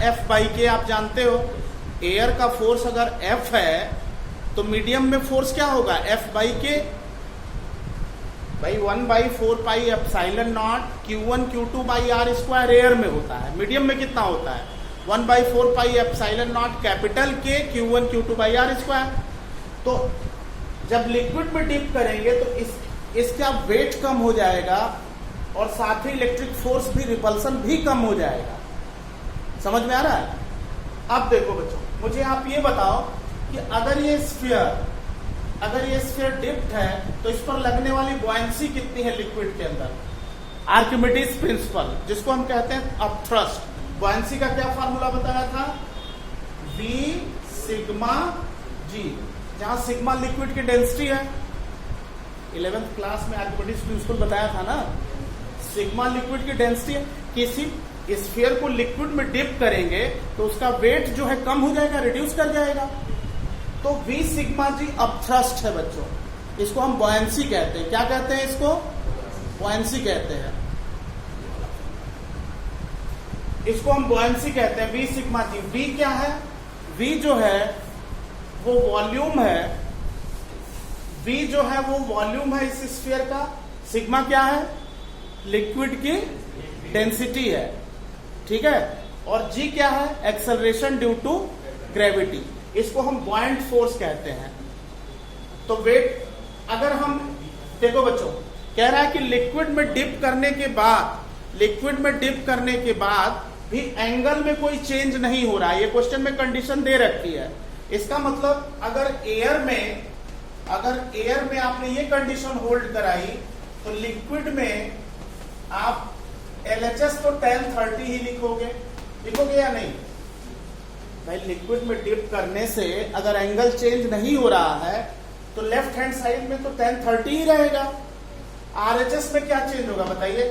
F by के आप जानते हो, एयर का फोर्स अगर F है तो मीडियम में फोर्स क्या होगा, F बाई के, भाई 1/4 pi epsilon naught Q1 Q2 by r square air में होता है। मीडियम में कितना होता है, 1/4 पाई एप्सिलॉन नॉट कैपिटल के Q1 Q2 by r square. तो जब लिक्विड में डिप करेंगे तो इसका वेट कम हो जाएगा और साथ ही इलेक्ट्रिक फोर्स भी, रिपल्सन भी कम हो जाएगा। समझ में आ रहा है? अब देखो बच्चों, मुझे आप ये बताओ कि अगर ये स्फीयर डिप्ड है तो इस पर लगने वाली बॉयंसी कितनी है लिक्विड के अंदर। आर्किमिडीज प्रिंसिपल, जिसको हम कहते हैं अपथ्रस्ट। बॉयंसी का क्या फार्मूला बताया था, V सिग्मा G, जहां सिग्मा लिक्विड की डेंसिटी है। 11th क्लास में आर्किमिडीज प्रिंसिपल बताया था ना, सिग्मा लिक्विड की डेंसिटी है। किसी स्फीयर को लिक्विड में डिप करेंगे तो उसका वेट जो है कम हो जाएगा, रिड्यूस कर जाएगा। तो V सिग्मा G अपथ्रस्ट है बच्चों, इसको हम बॉयंसी कहते हैं। क्या कहते हैं इसको, बॉयंसी कहते हैं, इसको हम बॉयंसी कहते हैं। V सिग्मा G, V क्या है, V जो है वो वॉल्यूम है, V जो है वो वॉल्यूम है इस स्फीयर का। सिग्मा क्या है, लिक्विड की डेंसिटी है, ठीक है। और G क्या है, एक्सेलरेशन ड्यू टू ग्रेविटी। इसको हम बॉयंट फोर्स कहते हैं। तो वेट, अगर हम देखो बच्चों, कह रहा है कि लिक्विड में डिप करने के बाद भी एंगल में कोई चेंज नहीं हो रहा है। ये क्वेश्चन में कंडीशन दे रखी है। इसका मतलब अगर एयर में आपने ये कंडीशन होल्ड कराई तो लिक्विड में आप LHS तो tan 30 ही लिखोगे या नहीं। भाई लिक्विड में डिप करने से अगर एंगल चेंज नहीं हो रहा है तो लेफ्ट हैंड साइड में तो tan 30 ही रहेगा। RHS में क्या चेंज होगा बताइए,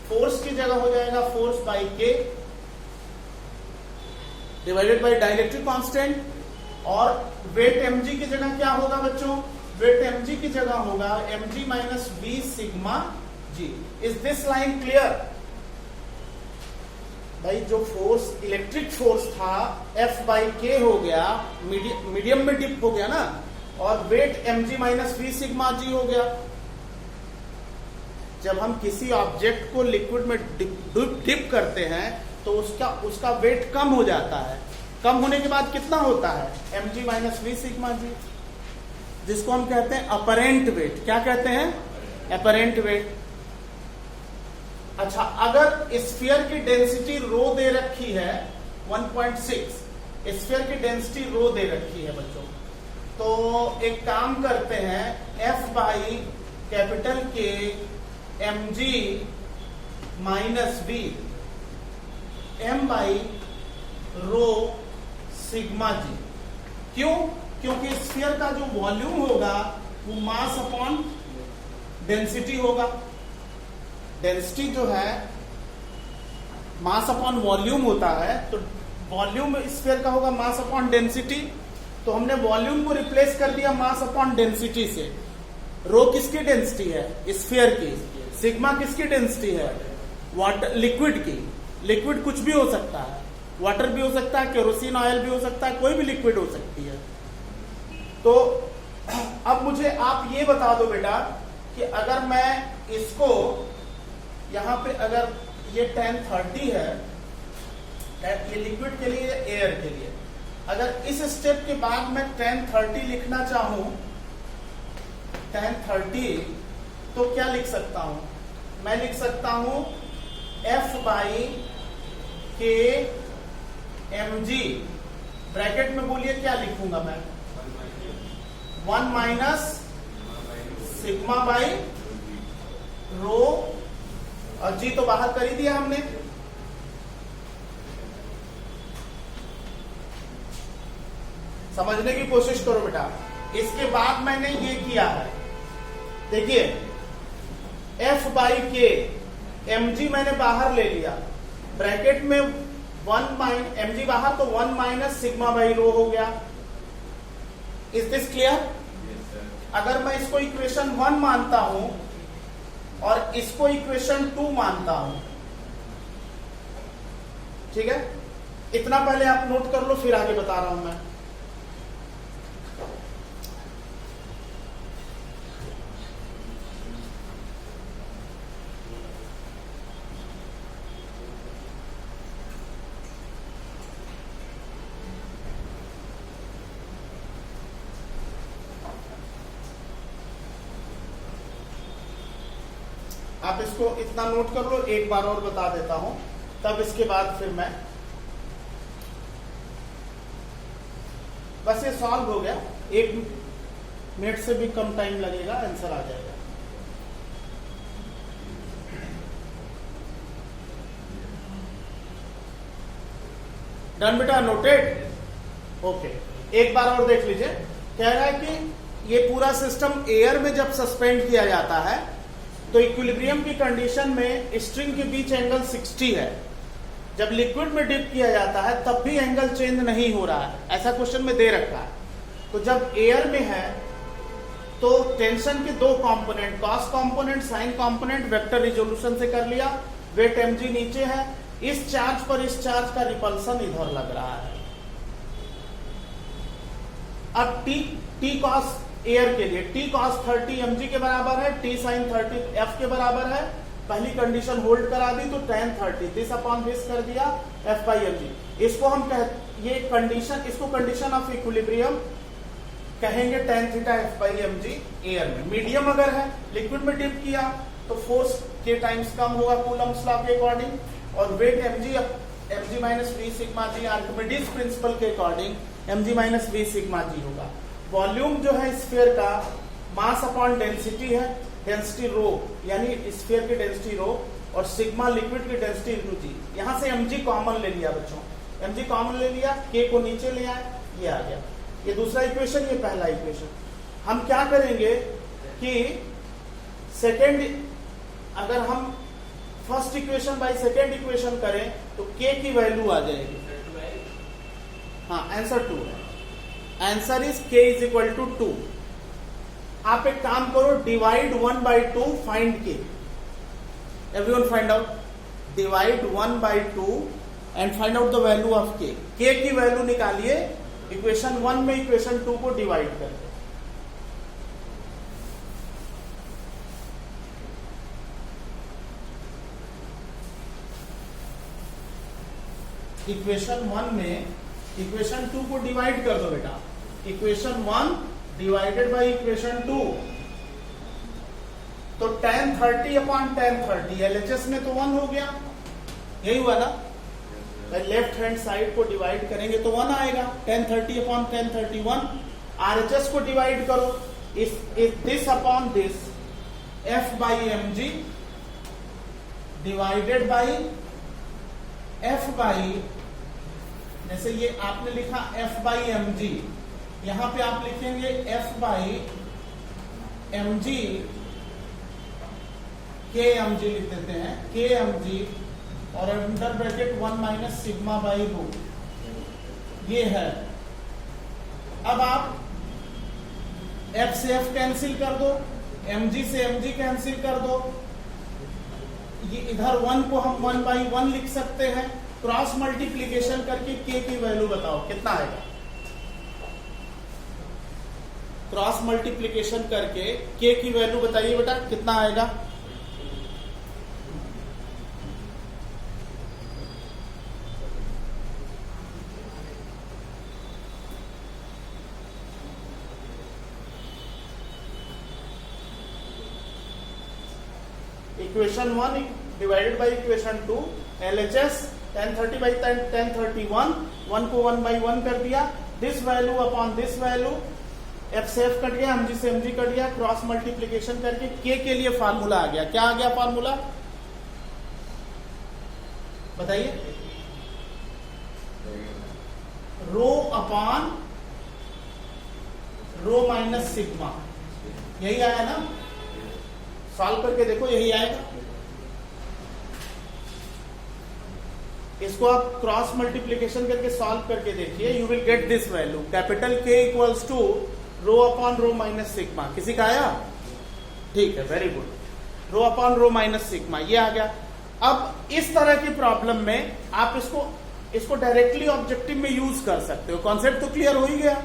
फोर्स की जगह हो जाएगा फोर्स बाई के डिवाइडेड बाई डाइलेक्ट्रिक कांस्टेंट, और वेट mg की जगह क्या होगा बच्चों, वेट mg की जगह होगा mg minus V sigma G। Is this line clear? भाई जो फोर्स, इलेक्ट्रिक फोर्स था F बाई के हो गया, मीडियम में डिप हो गया ना, और weight mg minus V sigma G हो गया। जब हम किसी ऑब्जेक्ट को लिक्विड में डिप करते हैं तो उसका वेट कम हो जाता है। कम होने के बाद कितना होता है, mg minus V sigma G, जिसको हम कहते हैं अपरेंट वेट। क्या कहते हैं, अपरेंट वेट। अच्छा, अगर स्फीयर की डेंसिटी रो दे रखी है 1.6, स्फीयर की डेंसिटी रो दे रखी है बच्चों, तो एक काम करते हैं, F बाई कैपिटल के mg minus V m by rho sigma G। क्यों? क्योंकि स्फीयर का जो वॉल्यूम होगा वो मास अपॉन डेंसिटी होगा। डेंसिटी जो है मास अपॉन वॉल्यूम होता है, तो वॉल्यूम स्फीयर का होगा मास अपॉन डेंसिटी। तो हमने वॉल्यूम को रिप्लेस कर दिया मास अपॉन डेंसिटी से। रो किसकी डेंसिटी है, स्फीयर की। सिग्मा किसकी डेंसिटी है, वाटर, लिक्विड की। लिक्विड कुछ भी हो सकता है, वाटर भी हो सकता है, केरोसिन ऑयल भी हो सकता है, कोई भी लिक्विड हो सकती है। तो अब मुझे आप ये बता दो बेटा कि अगर मैं इसको यहां पे, अगर ये tan 30 है, ये लिक्विड के लिए, एयर के लिए, अगर इस स्टेप के बाद मैं tan 30 लिखना चाहूं, tan 30, तो क्या लिख सकता हूं, मैं लिख सकता हूं F बाई के mg, ब्रैकेट में बोलिए क्या लिखूंगा मैं, 1 माइनस सिग्मा बाई रो, और जी तो बाहर कर ही दिया हमने। समझने की कोशिश करो बेटा। इसके बाद मैंने ये किया है, देखिए F बाई के mg मैंने बाहर ले लिया, ब्रैकेट में 1 माइनस mg बाहर, तो 1 माइनस सिग्मा बाई रो हो गया। Is this clear? अगर मैं इसको इक्वेशन 1 मानता हूं और इसको इक्वेशन 2 मानता हूं, ठीक है, इतना पहले आप नोट कर लो, फिर आगे बता रहा हूं मैं। आप इसको इतना नोट कर लो, एक बार और बता देता हूं, तब इसके बाद फिर मैं, बस ये सॉल्व हो गया, 1 मिनट से भी कम टाइम लगेगा, आंसर आ जाएगा। डन बेटा, नोटेड? ओके, एक बार और देख लीजिए। कह रहा है कि ये पूरा सिस्टम एयर में जब सस्पेंड किया जाता है तो इक्विलिब्रियम की कंडीशन में स्ट्रिंग के बीच एंगल 60 है। जब लिक्विड में डिप किया जाता है तब भी एंगल चेंज नहीं हो रहा है, ऐसा क्वेश्चन में दे रखा है। तो जब एयर में है तो टेंशन के 2 component, cos component, sign component, vector resolution से कर लिया। वेट mg नीचे है, इस चार्ज पर इस चार्ज का रिपल्सन इधर लग रहा है। अब टी कॉस एयर के लिए टी कॉस 30 mg के बराबर है, टी साइन 30 f के बराबर है। पहली कंडीशन होल्ड करा दी तो tan 30 दिस अपॉन दिस कर दिया f बाई mg। इसको हम ये कंडीशन, इसको कंडीशन ऑफ इक्विलिब्रियम कहेंगे, tan theta f by mg air में। मीडियम अगर है, लिक्विड में डिप किया तो फोर्स के टाइम्स कम होगा कूलम्ब्स लॉ के अकॉर्डिंग, और weight mg minus v sigma g Archimedes principle के according mg minus v sigma g होगा। वॉल्यूम जो है स्फीयर का मास अपॉन डेंसिटी है, डेंसिटी रो, यानी स्फीयर की डेंसिटी रो, और सिग्मा लिक्विड की डेंसिटी इंटू जी। यहां से mg कॉमन ले लिया बच्चों, mg कॉमन ले लिया, k को नीचे ले आए, ये आ गया। ये दूसरा इक्वेशन, ये पहला इक्वेशन। हम क्या करेंगे कि सेकेंड, अगर हम first equation by second equation करें तो k की वैल्यू आ जाएगी। हाँ, आंसर 2 है। Answer is k is equal to 2। आप एक काम करो, divide 1 by 2, find k। Everyone find out, divide 1 by 2 and find out the value of k। k की वैल्यू निकालिए इक्वेशन 1 में इक्वेशन 2 को डिवाइड करके। इक्वेशन 1 में इक्वेशन 2 को डिवाइड कर दो बेटा। इक्वेशन 1 डिवाइडेड बाय इक्वेशन 2, तो tan 30 अपॉन tan 30, LHS में तो 1 हो गया, यही हुआ ना। लेफ्ट हैंड साइड को डिवाइड करेंगे तो 1 आएगा, tan 30 अपॉन tan 31। RHS को डिवाइड करो, this upon this, f by mg divided by f by, जैसे ये आपने लिखा f बाई mg, यहां पे आप लिखेंगे f by mg, k mg लिख देते हैं, k mg, और under bracket 1 minus sigma by rho, ये है। अब आप f से f कैंसिल कर दो, mg से mg कैंसिल कर दो, ये इधर 1 को हम 1 बाई 1 लिख सकते हैं। क्रॉस मल्टीप्लीकेशन करके k की वैल्यू बताओ कितना आएगा। क्रॉस मल्टीप्लीकेशन करके k की वैल्यू बताइए बेटा, कितना आएगा। Equation 1 divided by equation 2, LHS tan 30 by tan 31, 1 को 1 बाई 1 कर दिया, this value upon this value, f से f कट गया, mg से mg कट गया, क्रॉस मल्टीप्लीकेशन करके k के लिए फार्मूला आ गया। क्या आ गया फार्मूला बताइए। रो अपॉन रो माइनस सिग्मा, यही आया ना। सॉल्व करके देखो, यही आएगा। इसको आप क्रॉस मल्टीप्लीकेशन करके सॉल्व करके देखिए, you will get this value, capital K equals to rho upon rho minus sigma. किसी का आया? ठीक है, very good. Rho upon rho minus sigma, ये आ गया। अब इस तरह की प्रॉब्लम में आप इसको इसको डायरेक्टली ऑब्जेक्टिव में यूज कर सकते हो। कॉन्सेप्ट तो क्लियर हो ही गया,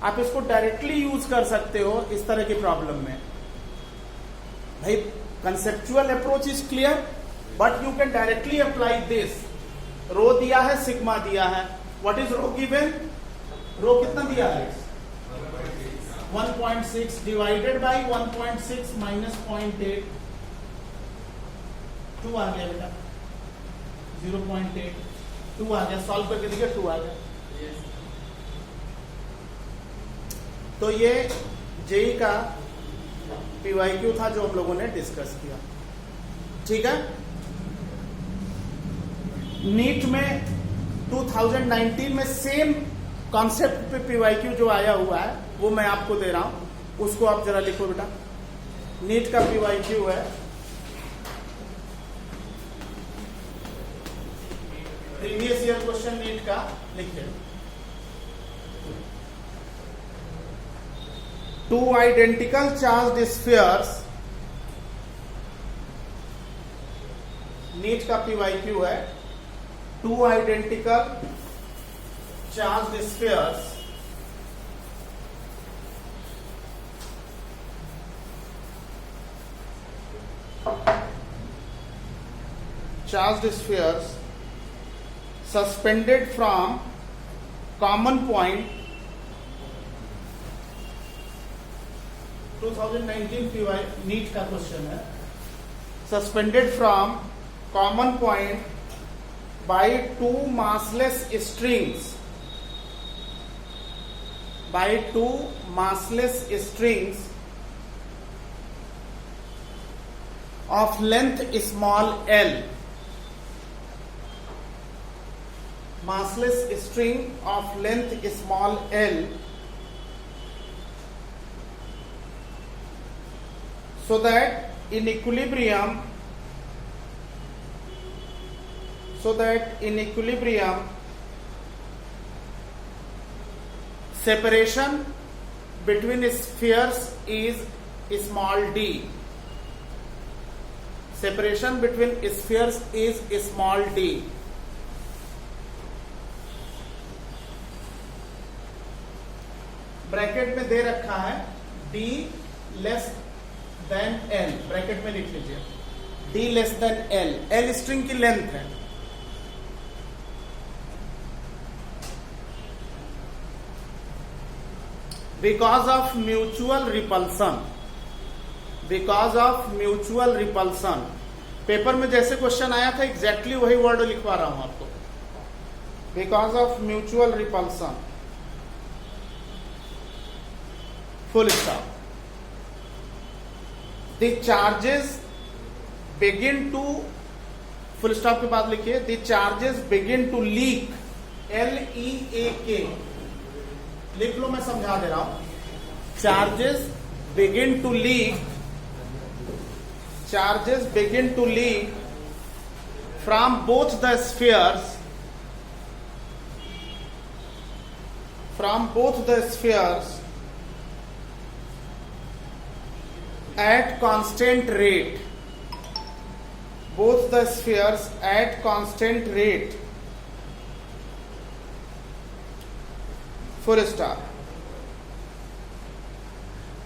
आप इसको डायरेक्टली यूज कर सकते हो इस तरह की प्रॉब्लम में। भाई conceptual approach is clear, but you can directly apply this. Rho दिया है, सिग्मा दिया है, what is rho given? Rho कितना दिया है? 1.6 डिवाइडेड बाई 1.6 माइनस 0.8, 2 आ गया बेटा, 0.8, 2 आ गया, सॉल्व करके देखिए 2 आ गया। तो ये जेई का पीवाईक्यू था जो हम लोगों ने डिस्कस किया, ठीक है। नीट में 2019 में सेम कॉन्सेप्ट पे पीवाईक्यू जो आया हुआ है वो मैं आपको दे रहा हूं, उसको आप जरा लिखो बेटा। नीट का पीवाईक्यू है, प्रीवियस ईयर क्वेश्चन नीट का, लिखिए। 2 identical charged spheres, नीट का पीवाईक्यू है 2 identical charged spheres suspended from common point, 2019 PY NEET का क्वेश्चन है, suspended from common point by 2 massless strings, by 2 massless strings of length small l, massless string of length small l, so that in equilibrium separation between spheres is small d, separation between spheres is small d। Bracket में दे रखा है d less than l, bracket में लिख लीजिए d less than l, l string की length है। Because of mutual repulsion, paper में जैसे क्वेश्चन आया था एग्जैक्टली वही वर्ड लिखवा रहा हूं आपको। Because of mutual repulsion, full stop. The charges begin to, full stop के बाद लिखिए, the charges begin to leak, LEAK, लिख लो, मैं समझा दे रहा हूं। Charges begin to leak from both the spheres at constant rate, both the spheres at constant rate, full stop।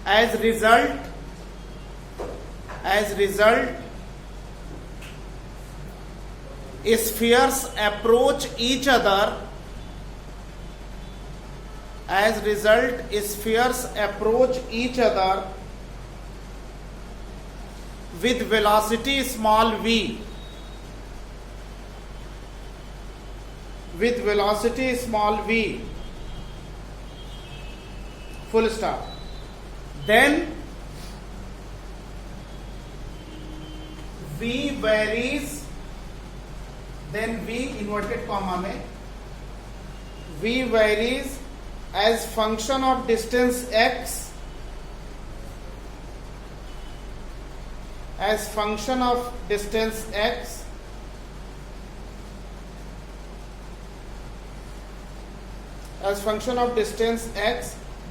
as result spheres approach each other, with velocity small v, full stop। then v varies, inverted comma में v varies as function of distance x,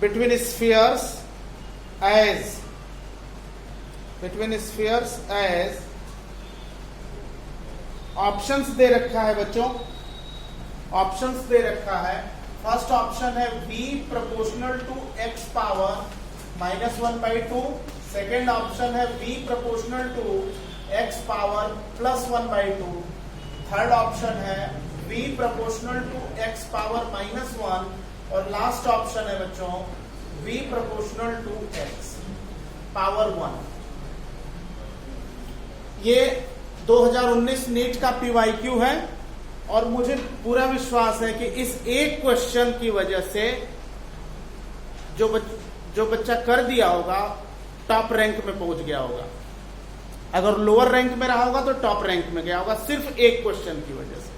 between spheres as options दे रखा है बच्चों, options दे रखा है। First option है v proportional to x power -1/2। Second option है v proportional to x power +1/2। Third option है v proportional to x power -1 और लास्ट ऑप्शन है बच्चों v proportional to x power 1। ये 2019 नीट का PYQ है और मुझे पूरा विश्वास है कि इस एक क्वेश्चन की वजह से जो बच्चा कर दिया होगा टॉप रैंक में पहुंच गया होगा। अगर लोअर रैंक में रहा होगा तो टॉप रैंक में गया होगा, सिर्फ एक क्वेश्चन की वजह से।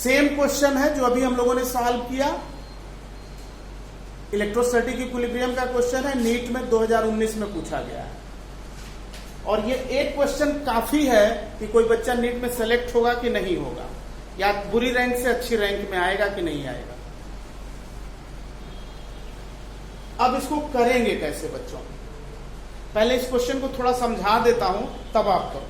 सेम क्वेश्चन है जो अभी हम लोगों ने सॉल्व किया, इलेक्ट्रोस्टैटिक इक्विलिब्रियम का क्वेश्चन है, नीट में 2019 में पूछा गया है। और ये एक क्वेश्चन काफी है कि कोई बच्चा नीट में सेलेक्ट होगा कि नहीं होगा, या बुरी रैंक से अच्छी रैंक में आएगा कि नहीं आएगा। अब इसको करेंगे कैसे बच्चों? पहले इस क्वेश्चन को थोड़ा समझा देता हूं, तब आप करो।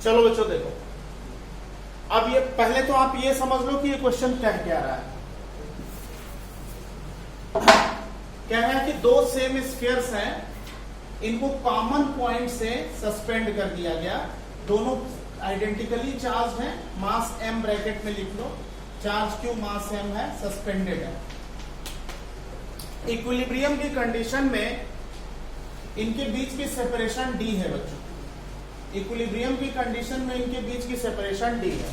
चलो बच्चों देखो, अब ये पहले तो आप ये समझ लो कि ये क्वेश्चन कह क्या रहा है। कह रहा है कि दो सेम स्फीयर्स हैं, इनको कॉमन पॉइंट से सस्पेंड कर दिया गया, दोनों आइडेंटिकली चार्ज हैं, मास m ब्रैकेट में लिख लो, चार्ज q मास m है, सस्पेंडेड है। इक्विलिब्रियम की कंडीशन में इनके बीच की सेपरेशन d है बच्चों। इक्विलिब्रियम की कंडीशन में इनके बीच की सेपरेशन d है।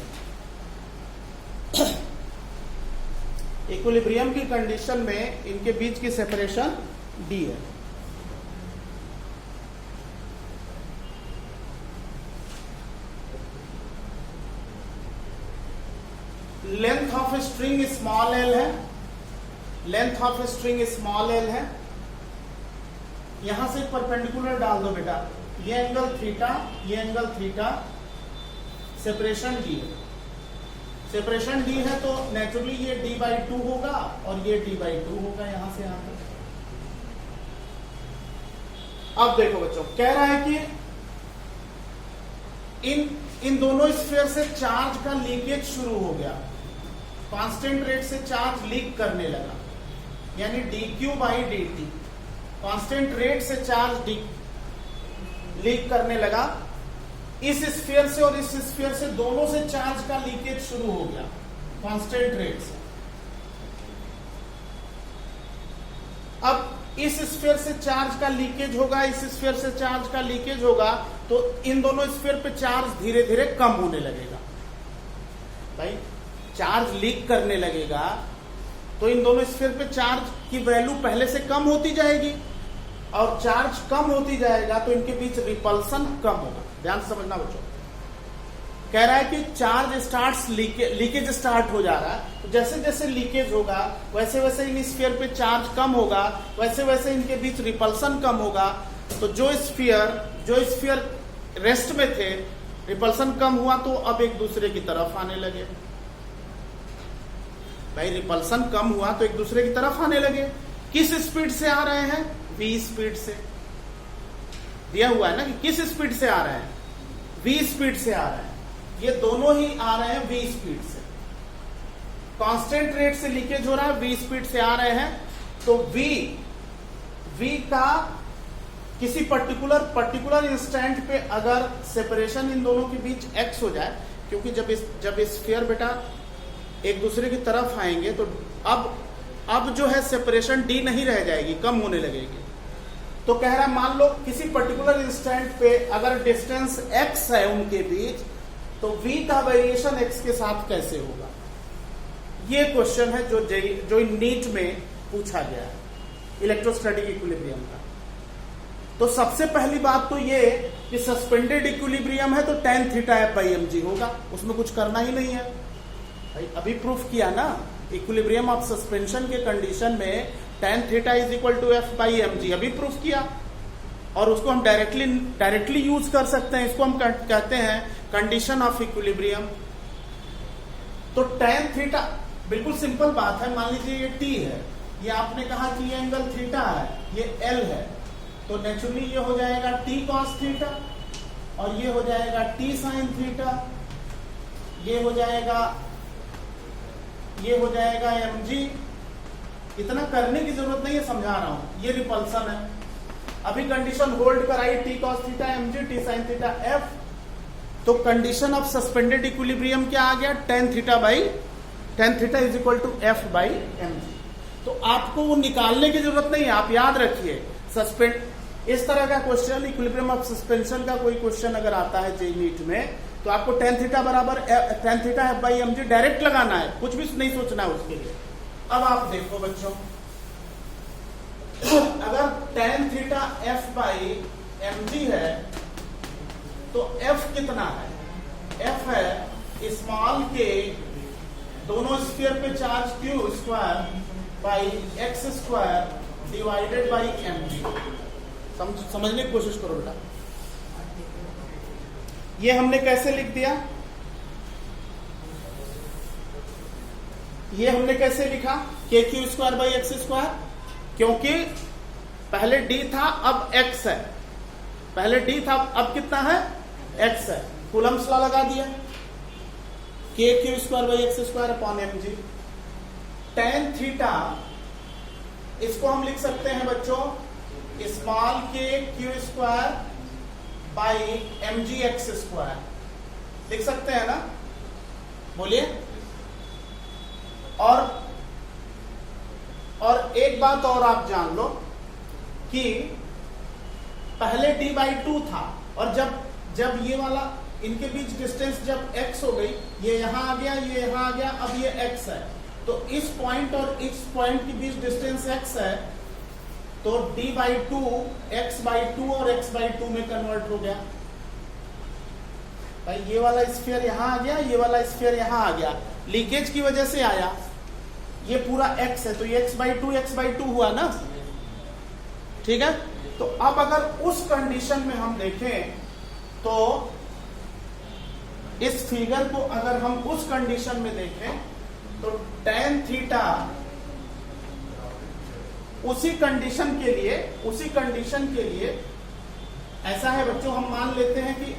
इक्विलिब्रियम की कंडीशन में इनके बीच की सेपरेशन d है। Length of string small l है, length of string small l है। यहां से परपेंडिकुलर डाल दो बेटा, ये एंगल थीटा, ये एंगल थीटा, सेपरेशन d है। सेपरेशन d है तो नेचुरली ये d/2 होगा और ये d/2 होगा यहां से यहां तक। अब देखो बच्चों, कह रहा है कि इन दोनों स्फीयर से चार्ज का लीकेज शुरू हो गया, कांस्टेंट रेट से चार्ज लीक करने लगा, यानी dq/dt, कांस्टेंट रेट से चार्ज लीक करने लगा। इस स्फीयर से और इस स्फीयर से, दोनों से चार्ज का लीकेज शुरू हो गया कांस्टेंट रेट से। अब इस स्फीयर से चार्ज का लीकेज होगा, इस स्फीयर से चार्ज का लीकेज होगा, तो इन दोनों स्फीयर पे चार्ज धीरे धीरे कम होने लगेगा। भाई चार्ज लीक करने लगेगा तो इन दोनों स्फीयर पे चार्ज की वैल्यू पहले से कम होती जाएगी, और चार्ज कम होती जाएगा तो इनके बीच रिपल्सन कम होगा। ध्यान से समझना बच्चों, कह रहा है कि चार्ज स्टार्ट्स लीकेज स्टार्ट हो जा रहा है, तो जैसे जैसे लीकेज होगा वैसे वैसे इन स्फीयर पे चार्ज कम होगा, वैसे वैसे इनके बीच रिपल्सन कम होगा। तो जो स्फीयर रेस्ट में थे, रिपल्सन कम हुआ तो अब एक दूसरे की तरफ आने लगे। भाई रिपल्सन कम हुआ तो एक दूसरे की तरफ आने लगे। किस स्पीड से आ रहे हैं? v स्पीड से। दिया हुआ है ना कि किस स्पीड से आ रहे हैं, v स्पीड से आ रहे हैं। ये दोनों ही आ रहे हैं v स्पीड से। कांस्टेंट रेट से लीकेज हो रहा है, v स्पीड से आ रहे हैं। तो v का किसी पर्टिकुलर इंस्टेंट पे अगर सेपरेशन इन दोनों के बीच x हो जाए, क्योंकि जब स्फीयर बेटा एक दूसरे की तरफ आएंगे तो अब जो है सेपरेशन d नहीं रह जाएगी, कम होने लगेगी। तो कह रहा है मान लो किसी पर्टिकुलर इंस्टेंट पे अगर डिस्टेंस x है उनके बीच, तो v का वेरिएशन x के साथ कैसे होगा। ये क्वेश्चन है जो नीट में पूछा गया है इलेक्ट्रोस्टैटिक इक्विलिब्रियम का। तो सबसे पहली बात तो ये कि सस्पेंडेड इक्विलिब्रियम है तो tan theta f by m g होगा, उसमें कुछ करना ही नहीं है भाई, अभी प्रूफ किया ना। इक्विलिब्रियम ऑफ सस्पेंशन के कंडीशन में tan theta is equal to f by m g, अभी प्रूफ किया। और उसको हम डायरेक्टली यूज कर सकते हैं, इसको हम कहते हैं कंडीशन ऑफ इक्विलिब्रियम। तो tan थीटा बिल्कुल सिंपल बात है, मान लीजिए ये t है, ये आपने कहा कि ये एंगल थीटा है, ये L है, तो नेचुरली ये हो जाएगा t cos थीटा और ये हो जाएगा t sin थीटा, ये हो जाएगा mg। इतना करने की जरूरत नहीं है, समझा रहा हूं, ये रिपल्सन है। अभी कंडीशन होल्ड कराई t cos theta mg t sin theta f, तो कंडीशन ऑफ सस्पेंडेड इक्विलिब्रियम क्या आ गया, tan theta is equal to f by mg। तो आपको वो निकालने की जरूरत नहीं है, आप याद रखिए सस्पेंड इस तरह का क्वेश्चन, इक्विलिब्रियम ऑफ सस्पेंशन का कोई क्वेश्चन अगर आता है जेईई नीट में, तो आपको tan थीटा बराबर tan theta f by mg direct लगाना है, कुछ भी नहीं सोचना है उसके लिए। अब आप देखो बच्चों, अगर tan theta f by mg है तो f कितना है, f है स्मॉल के दोनों स्फीयर पे charge q square by x square divided by mg। समझने की कोशिश करो बेटा, ये हमने कैसे लिख दिया, ये हमने कैसे लिखा के Q square by x square, क्योंकि पहले d था अब x है, पहले d था अब कितना है x है, कूलम्स लॉ लगा दिया, के Q square by x square upon mg। tan theta इसको हम लिख सकते हैं बच्चों स्मॉल के Q square by mg x square, लिख सकते हैं ना, बोलिए। और एक बात और आप जान लो कि पहले d बाई 2 था, और जब ये वाला इनके बीच डिस्टेंस जब x हो गई, ये यहां आ गया, ये यहां आ गया, अब ये x है, तो इस पॉइंट और इस पॉइंट के बीच डिस्टेंस x है, तो d बाई 2 x बाई 2 और x बाई 2 में कन्वर्ट हो गया भाई। ये वाला स्फीयर यहां आ गया, ये वाला स्फीयर यहां आ गया, लीकेज की वजह से आया, ये पूरा x है, तो ये x बाई 2 हुआ ना, ठीक है। तो अब अगर उस कंडीशन में हम देखें, तो इस फिगर को अगर हम उस कंडीशन में देखें, तो tan थीटा उसी कंडीशन के लिए ऐसा है बच्चों, हम मान लेते हैं कि